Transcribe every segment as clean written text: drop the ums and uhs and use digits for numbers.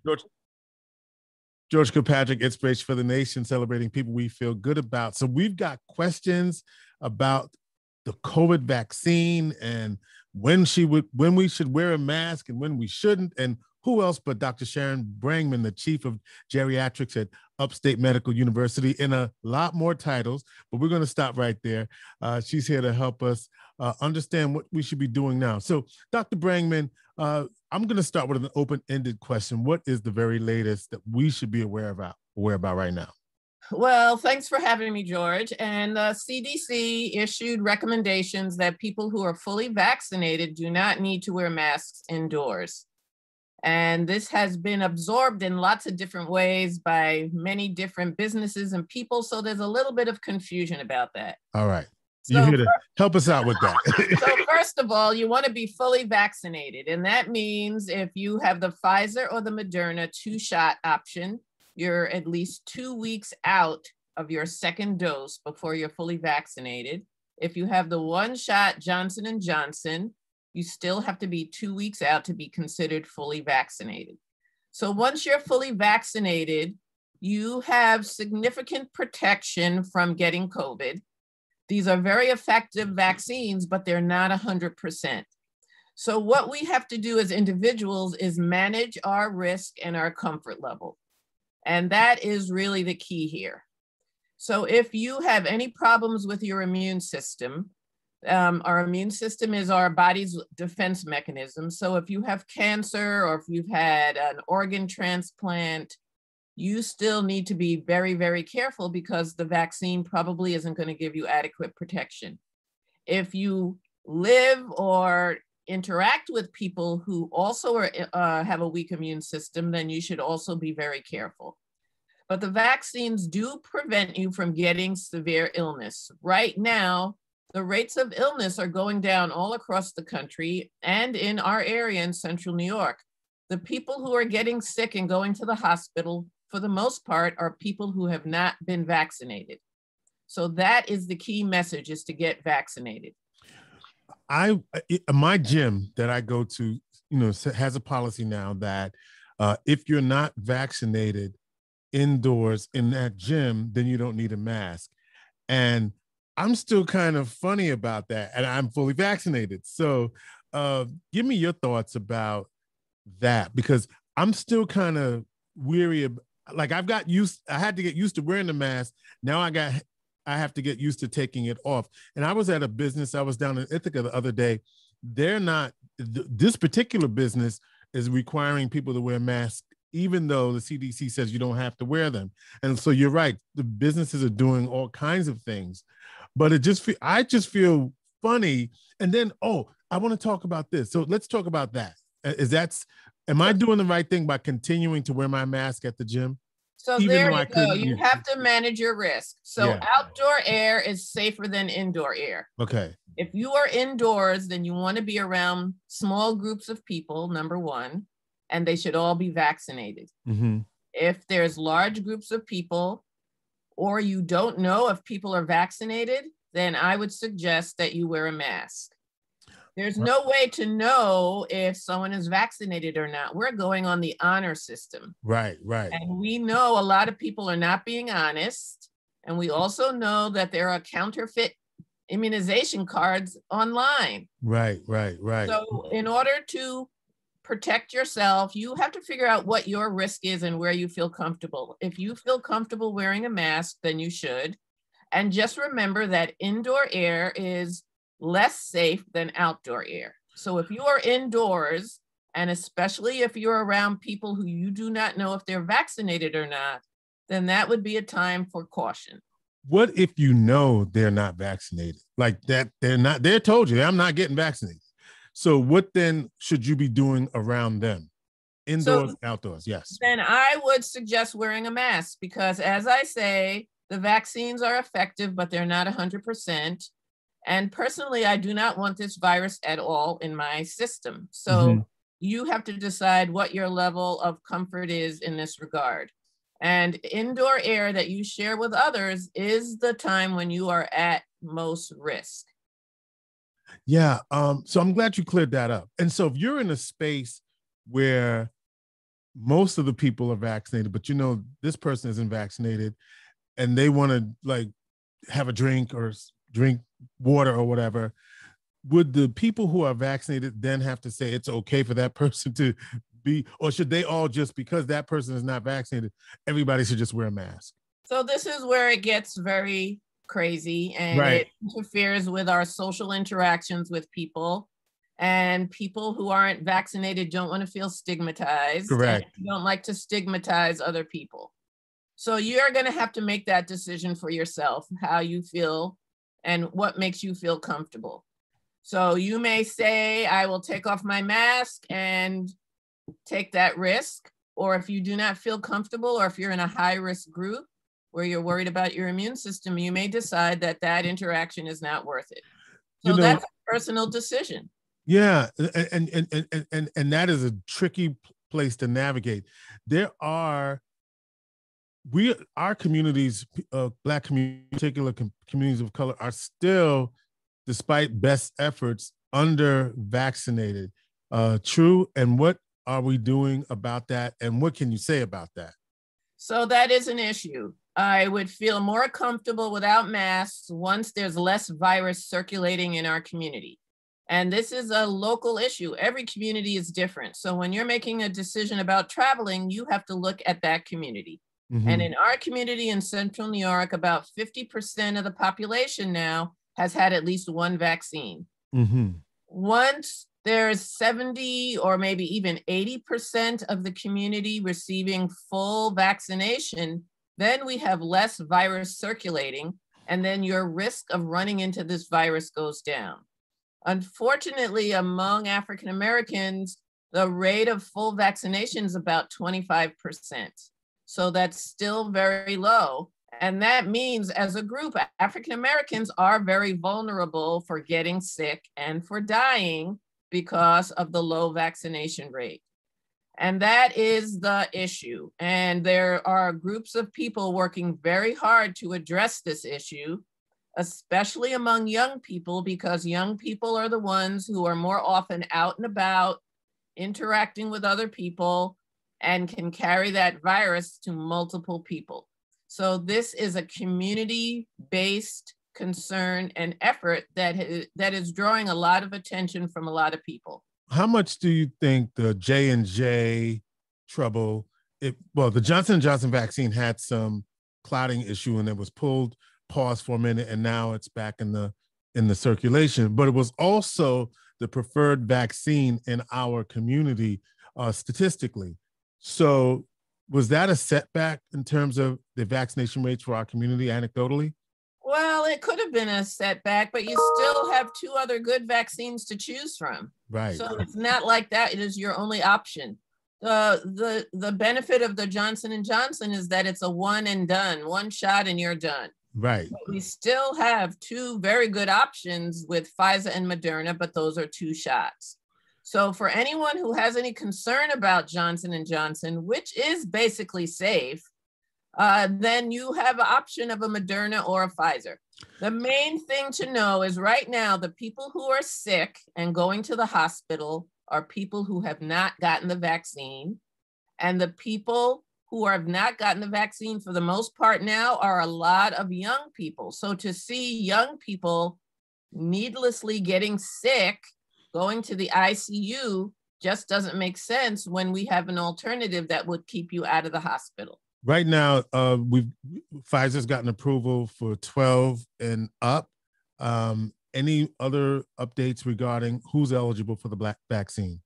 George, George Kilpatrick, Inspiration for the Nation, celebrating people we feel good about. So we've got questions about the COVID vaccine and when we should wear a mask and when we shouldn't, and who else but Dr. Sharon Brangman, the chief of geriatrics at Upstate Medical University, in a lot more titles, but we're going to stop right there. She's here to help us understand what we should be doing now. So, Dr. Brangman, I'm going to start with an open-ended question. What is the very latest that we should be aware about right now? Well, thanks for having me, George. And the CDC issued recommendations that people who are fully vaccinated do not need to wear masks indoors. And this has been absorbed in lots of different ways by many different businesses and people. So there's a little bit of confusion about that. All right. You're here to help us out with that. So first of all, you want to be fully vaccinated. And that means if you have the Pfizer or the Moderna 2-shot option, you're at least 2 weeks out of your second dose before you're fully vaccinated. If you have the 1-shot Johnson & Johnson, you still have to be 2 weeks out to be considered fully vaccinated. So once you're fully vaccinated, you have significant protection from getting COVID. These are very effective vaccines, but they're not 100%. So what we have to do as individuals is manage our risk and our comfort level. And that is really the key here. So if you have any problems with your immune system, our immune system is our body's defense mechanism. So if you have cancer or if you've had an organ transplant, you still need to be very, very careful because the vaccine probably isn't going to give you adequate protection. If you live or interact with people who also have a weak immune system, then you should also be very careful. But the vaccines do prevent you from getting severe illness. Right now, the rates of illness are going down all across the country and in our area in central New York. The people who are getting sick and going to the hospital, for the most part, are people who have not been vaccinated. So that is the key message, is to get vaccinated. My gym that I go to, has a policy now that if you're not vaccinated indoors in that gym, then you don't need a mask. And I'm still kind of funny about that, and I'm fully vaccinated. So give me your thoughts about that, because I'm still kind of weary of, like, I had to get used to wearing the mask. Now I have to get used to taking it off. And I was at a business, I was down in Ithaca the other day. This particular business is requiring people to wear masks, even though the CDC says you don't have to wear them. And so you're right, the businesses are doing all kinds of things, but I just feel funny. And then, I want to talk about this. So let's talk about that. Am I doing the right thing by continuing to wear my mask at the gym? So there you go. You have to manage your risk. So outdoor air is safer than indoor air. Okay. If you are indoors, then you want to be around small groups of people, number one, and they should all be vaccinated. Mm-hmm. If there's large groups of people, or you don't know if people are vaccinated, then I would suggest that you wear a mask. There's no way to know if someone is vaccinated or not. We're going on the honor system. Right. And we know a lot of people are not being honest. And we also know that there are counterfeit immunization cards online. Right. So in order to protect yourself, you have to figure out what your risk is and where you feel comfortable. If you feel comfortable wearing a mask, then you should. And just remember that indoor air is less safe than outdoor air. So if you are indoors, and especially if you're around people who you do not know if they're vaccinated or not, then that would be a time for caution. What if you know they're not vaccinated? Like that, they told you, I'm not getting vaccinated. So what then should you be doing around them? Indoors, outdoors, yes. Then I would suggest wearing a mask because, as I say, the vaccines are effective, but they're not 100%. And personally, I do not want this virus at all in my system. So you have to decide what your level of comfort is in this regard. And indoor air that you share with others is the time when you are at most risk. Yeah. So I'm glad you cleared that up. And so if you're in a space where most of the people are vaccinated, but this person isn't vaccinated, and they want to like have a drink or drink water or whatever, would the people who are vaccinated then have to say it's okay for that person to be, or should they all just, because that person is not vaccinated, everybody should just wear a mask? So this is where it gets very crazy, and Right. it interferes with our social interactions with people. And people who aren't vaccinated don't want to feel stigmatized. Correct. And don't like to stigmatize other people. So you're going to have to make that decision for yourself, how you feel and what makes you feel comfortable. So you may say, I will take off my mask and take that risk. Or if you do not feel comfortable, or if you're in a high risk group where you're worried about your immune system, you may decide that that interaction is not worth it. So that's a personal decision. Yeah, and that is a tricky place to navigate. There are our communities, Black communities, particular communities of color, are still, despite best efforts, under vaccinated. True. And what are we doing about that? And what can you say about that? So that is an issue. I would feel more comfortable without masks once there's less virus circulating in our community. And this is a local issue. Every community is different. So when you're making a decision about traveling, you have to look at that community. Mm-hmm. And in our community in Central New York, about 50% of the population now has had at least one vaccine. Mm-hmm. Once there's 70 or maybe even 80% of the community receiving full vaccination, then we have less virus circulating, and then your risk of running into this virus goes down. Unfortunately, among African Americans, the rate of full vaccination is about 25%. So that's still very low. And that means, as a group, African Americans are very vulnerable for getting sick and for dying because of the low vaccination rate. And that is the issue. And there are groups of people working very hard to address this issue, especially among young people, because young people are the ones who are more often out and about, interacting with other people, and can carry that virus to multiple people. So this is a community-based concern and effort that is drawing a lot of attention from a lot of people. How much do you think the J&J trouble, the Johnson & Johnson vaccine had some clotting issue and it was paused for a minute, and now it's back in the circulation, but it was also the preferred vaccine in our community statistically. So was that a setback in terms of the vaccination rates for our community anecdotally? Well, it could have been a setback, but you still have two other good vaccines to choose from. Right. So it's not like that it is your only option. The benefit of the Johnson & Johnson is that it's a one and done, one shot and you're done. Right. But we still have two very good options with Pfizer and Moderna, but those are two shots. So for anyone who has any concern about Johnson & Johnson, which is basically safe, then you have an option of a Moderna or a Pfizer. The main thing to know is right now, the people who are sick and going to the hospital are people who have not gotten the vaccine. And the people who have not gotten the vaccine for the most part now are a lot of young people. So to see young people needlessly getting sick, going to the ICU just doesn't make sense when we have an alternative that would keep you out of the hospital. Right now, Pfizer's gotten approval for 12 and up. Any other updates regarding who's eligible for the vaccine?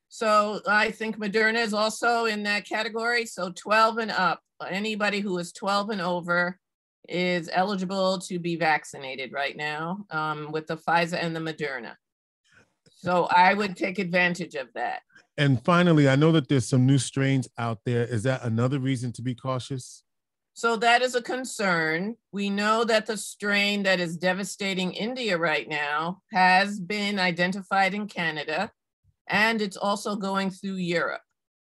So I think Moderna is also in that category. So 12 and up, anybody who is 12 and over is eligible to be vaccinated right now with the Pfizer and the Moderna. So I would take advantage of that. And finally, I know that there's some new strains out there. Is that another reason to be cautious? So that is a concern. We know that the strain that is devastating India right now has been identified in Canada, and it's also going through Europe.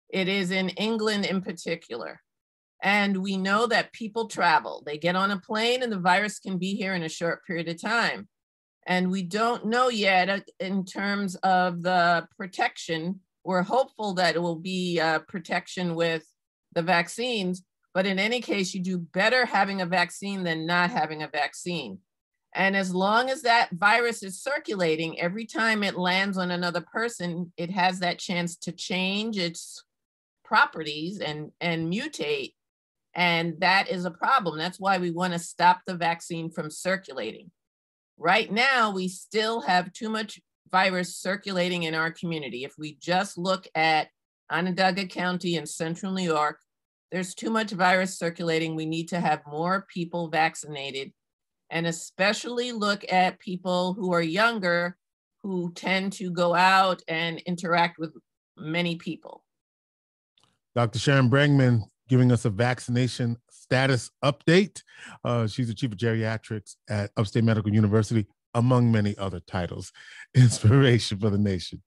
It is in England in particular. And we know that people travel. They get on a plane and the virus can be here in a short period of time. And we don't know yet in terms of the protection We're hopeful that it will be protection with the vaccines, but in any case, you do better having a vaccine than not having a vaccine. And as long as that virus is circulating, every time it lands on another person, it has that chance to change its properties and mutate. And that is a problem. That's why we want to stop the vaccine from circulating. Right now, we still have too much virus circulating in our community. If we just look at Onondaga County and Central New York, there's too much virus circulating. We need to have more people vaccinated, and especially look at people who are younger, who tend to go out and interact with many people. Dr. Sharon Brangman giving us a vaccination status update. She's the chief of geriatrics at Upstate Medical University, among many other titles. Inspiration for the nation.